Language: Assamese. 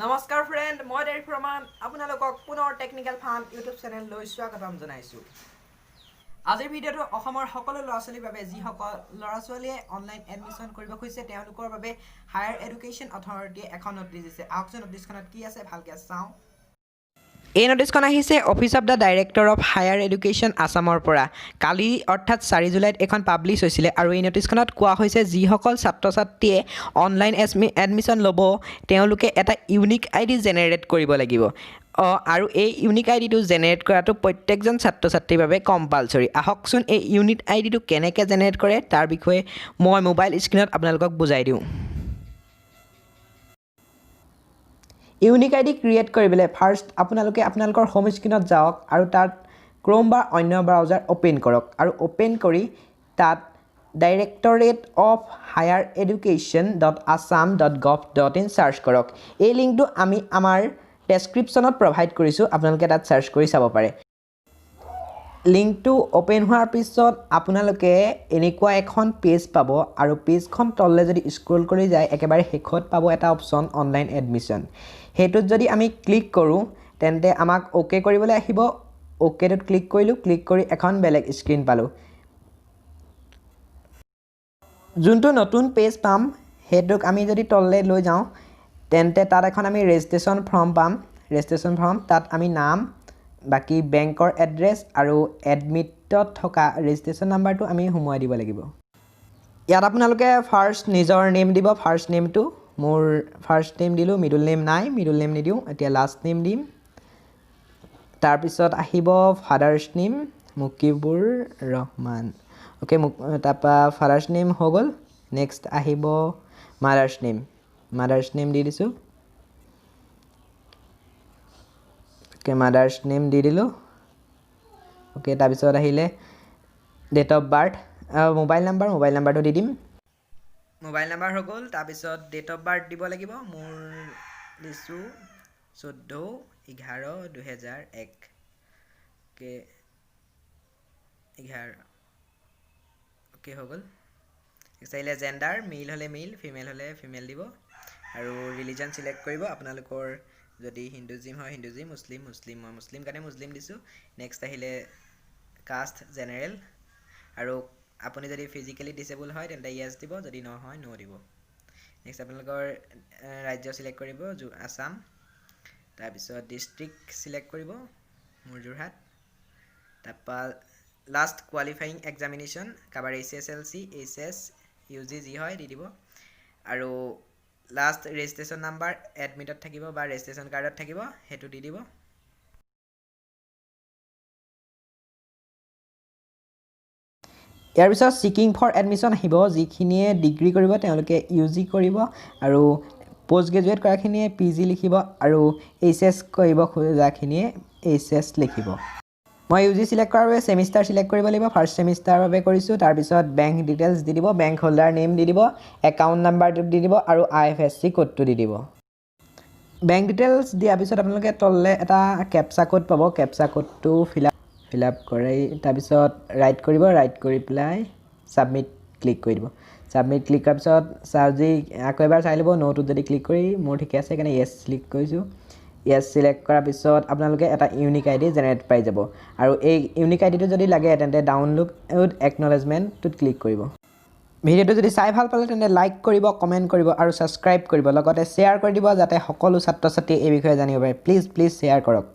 নমস্কাৰ ফ্ৰেণ্ড, মই দেৰিফ ৰহমান আপোনালোকক পুনৰ টেকনিকেল ফান ইউটিউব চেনেললৈ স্বাগতম জনাইছোঁ। আজিৰ ভিডিঅ'টো অসমৰ সকলো ল'ৰা ছোৱালীৰ বাবে যিসকল ল'ৰা ছোৱালীয়ে অনলাইন এডমিশ্যন কৰিব খুজিছে তেওঁলোকৰ বাবে হায়াৰ এডুকেশ্যন অথৰিটিয়ে এখন নটিছ দিছে। আহকচোন নটিছখনত কি আছে ভালকৈ চাওঁ। এই নটিছখন আহিছে office of the director of higher education আছামৰ পৰা। কালি অৰ্থাৎ 4 জুলাইত এখন পাব্লিছ হৈছিলে আৰু এই নটিছখনত কোৱা হৈছে যিসকল ছাত্ৰ ছাত্ৰীয়ে অনলাইন এডমিশ্যন ল'ব তেওঁলোকে এটা ইউনিক ID জেনেৰেট কৰিব লাগিব আৰু এই ইউনিক IDটো জেনেৰেট কৰাটো প্ৰত্যেকজন ছাত্ৰ ছাত্ৰীৰ বাবে কম্পালচৰি। আহকচোন এই ইউনিক IDটো কেনেকৈ জেনেৰেট কৰে তাৰ বিষয়ে মই মোবাইল স্ক্ৰীণত আপোনালোকক বুজাই দিওঁ। ইউনিক ID ক্ৰিয়েট কৰিবলৈ ফাৰ্ষ্ট আপোনালোকে আপোনালোকৰ হোম স্ক্ৰীণত যাওক আৰু তাত ক্ৰোম বা অন্য ব্ৰাউজাৰ অ'পেন কৰক আৰু অ'পেন কৰি তাত directorate of higher education.assam.gov.in search কৰক। এই লিংকটো আমি আমাৰ ডেছক্ৰিপশ্যনত প্ৰভাইড কৰিছোঁ, আপোনালোকে তাত চাৰ্চ কৰি চাব পাৰে। লিংকটো অ'পেন হোৱাৰ পিছত আপোনালোকে এনেকুৱা এখন পেজ পাব আৰু পেজখন তললৈ যদি স্ক্ৰল কৰি যায় একেবাৰে শেষত পাব এটা অপশ্যন অনলাইন এডমিশ্যন। সেইটোত যদি আমি ক্লিক কৰোঁ তেন্তে আমাক অ'কে কৰিবলৈ আহিব। অ'কেটোত ক্লিক কৰিলোঁ, ক্লিক কৰি এখন বেলেগ স্ক্ৰীণ পালোঁ। যোনটো নতুন পেজ পাম সেইটোক আমি যদি তললৈ লৈ যাওঁ তেন্তে তাত এখন আমি ৰেজিষ্ট্ৰেশ্যন ফৰ্ম পাম। ৰেজিষ্ট্ৰেশ্যন ফৰ্ম তাত আমি নাম, বাকী বেংকৰ এড্ৰেছ আৰু এডমিটত থকা ৰেজিষ্ট্ৰেশ্যন নাম্বাৰটো আমি সোমোৱাই দিব লাগিব। ইয়াত আপোনালোকে ফাৰ্ষ্ট নিজৰ নেম দিব। ফাৰ্ষ্ট নেমটো মোৰ ফাৰ্ষ্ট নেম দিলোঁ, মিডল নেম নাই, মিডল নেম নিদিওঁ। এতিয়া লাষ্ট নেম দিম। তাৰপিছত আহিব father's name Mukibur Rahman. Okay, তাৰপৰা ফাদাৰ্ছ নেম হৈ গ'ল। নেক্সট আহিব মাদাৰ্ছ নেম। মাদাৰ্ছ নেম দি দিছোঁ। অ'কে, মাদাৰ্ছ নেম দি দিলোঁ। অ'কে, তাৰপিছত আহিলে ডেট অফ বাৰ্থ, মোবাইল নাম্বাৰটো দি দিম। মোবাইল নাম্বাৰ হৈ গ'ল। তাৰপিছত ডেট অফ বাৰ্থ দিব লাগিব। মোৰ দিছোঁ 14/11/2001। অ'কে, 11। অ'কে, হৈ গ'ল। নেক্সট আহিলে জেণ্ডাৰ, মেইল হ'লে মেইল, ফিমেল হ'লে ফিমেল দিব আৰু ৰিলিজন চিলেক্ট কৰিব। আপোনালোকৰ যদি হিন্দুজিম হয় হিন্দুজিম, মুছলিম মই মুছলিম কাৰণে মুছলিম দিছোঁ। নেক্সট আহিলে কাষ্ট জেনেৰেল আৰু আপুনি যদি ফিজিকেলি ডিচেবল হয় তেন্তে য়েছ দিব, যদি নহয় ন' দিব। নেক্সট আপোনালোকৰ ৰাজ্য চিলেক্ট কৰিব, আছাম। তাৰপিছত ডিষ্ট্ৰিক্ট চিলেক্ট কৰিব, মোৰ যোৰহাট। তাৰপৰা লাষ্ট কোৱালিফাইং এক্সামিনেশ্যন, কাৰোবাৰ HSLC, HS, UG যি হয় দি দিব আৰু লাষ্ট ৰেজিষ্ট্ৰেশ্যন নাম্বাৰ এডমিটত থাকিব বা ৰেজিষ্ট্ৰেশ্যন কাৰ্ডত থাকিব, সেইটো দি দিব। ইয়াৰ পিছত ছিকিং ফৰ এডমিশ্যন আহিব। যিখিনিয়ে ডিগ্ৰী কৰিব তেওঁলোকে UG কৰিব আৰু পষ্ট গ্ৰেজুৱেট কৰাখিনিয়ে PG লিখিব আৰু HS কৰিব খোজাখিনিয়ে HS লিখিব। মই UG চিলেক্ট কৰাৰ বাবে ছেমিষ্টাৰ চিলেক্ট কৰিব লাগিব। ফাৰ্ষ্ট ছেমিষ্টাৰৰ বাবে কৰিছোঁ। তাৰপিছত বেংক ডিটেইলছ দি দিব, বেংক হোল্ডাৰ নেম দি দিব, একাউণ্ট নাম্বাৰটো দি দিব আৰু IFSC কোডটো দি দিব। বেংক ডিটেইলছ দিয়াৰ পিছত আপোনালোকে তললৈ এটা কেপচা কোড পাব। কেপচা কোডটো ফিল আপ কৰি তাৰপিছত ৰাইট কৰিব। ৰাইট কৰি পেলাই ছাবমিট ক্লিক কৰি দিব। ছাবমিট ক্লিক কৰাৰ পিছত যদি আকৌ এবাৰ চাই ল'ব, ন'টোত যদি ক্লিক কৰি মোৰ ঠিকে আছে সেইকাৰণে য়েছ ক্লিক কৰিছোঁ। য়েছ চিলেক্ট কৰাৰ পিছত আপোনালোকে এটা ইউনিক ID জেনেৰেট পাই যাব আৰু এই ইউনিক IDটো যদি লাগে তেন্তে ডাউনলোড একনলেজমেণ্টটোত ক্লিক কৰিব। ভিডিঅ'টো যদি চাই ভাল পালে তেন্তে লাইক কৰিব, কমেণ্ট কৰিব আৰু ছাবস্ক্ৰাইব কৰিব, লগতে শ্বেয়াৰ কৰি দিব যাতে সকলো ছাত্ৰ ছাত্ৰীয়ে এই বিষয়ে জানিব পাৰে। প্লিজ শ্বেয়াৰ কৰক।